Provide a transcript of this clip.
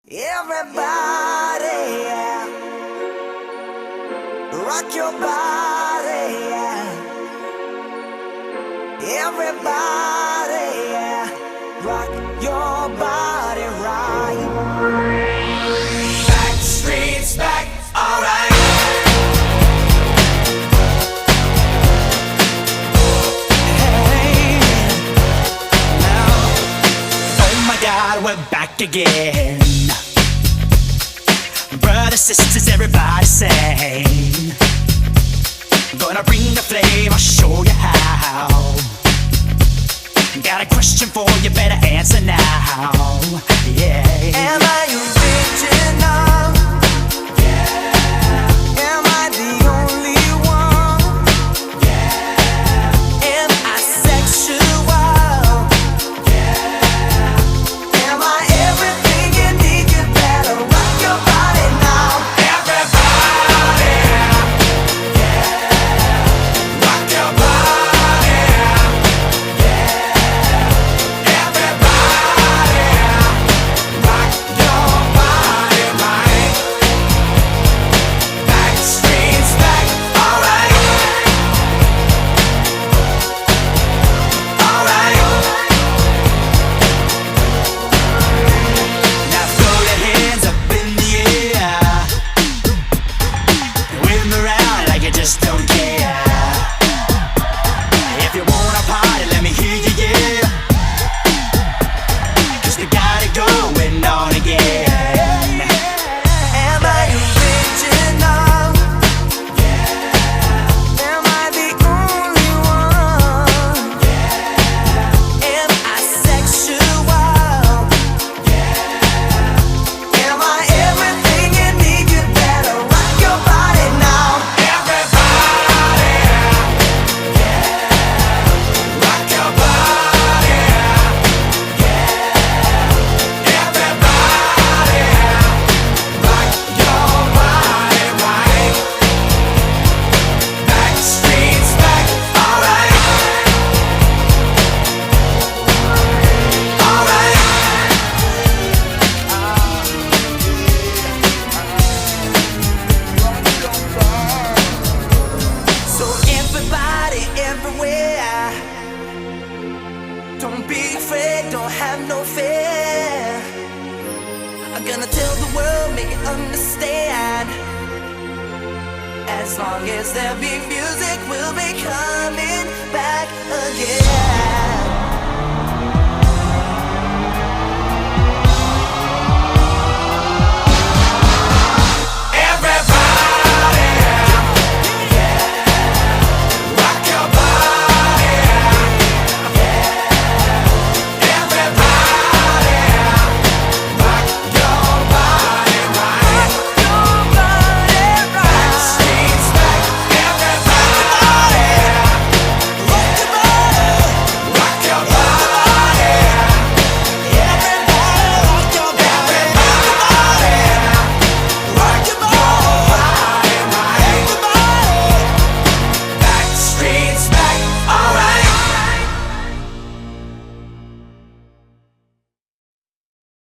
Everybody, yeah. Rock your body, yeah. Everybody, yeah. Rock your body right. Back streets back, alright. Hey, now, oh my God, we're back again. Brothers, sisters, everybody sing. Gonna bring the flame, I'll show you how. Got a question for you, better answer now. Yeah. Am I original? Yeah. Am I the only one? Yeah. Am I sexual? Yeah. Am I everything you need? You better rock your body now. Everybody, yeah. Rock your body, yeah. Everybody, rock your body right. Back streets back, alright. Alright. Now throw your hands up in the air. Wave 'em around like you just don't care. If you wanna party, let me hear you, yeah. 'Cause we got it going on again. Am I original? Yeah. Am I the only one? Yeah. Am I sexual? Yeah. Am I everything you need? You better rock your body now. Everybody, yeah. Rock your body, yeah. Everybody, rock your body right. Back streets back, alright. Alright. So everybody, everywhere, don't be afraid, don't have no fear. I'm gonna tell the world, make it understand. As long as there be music, we'll be coming back again.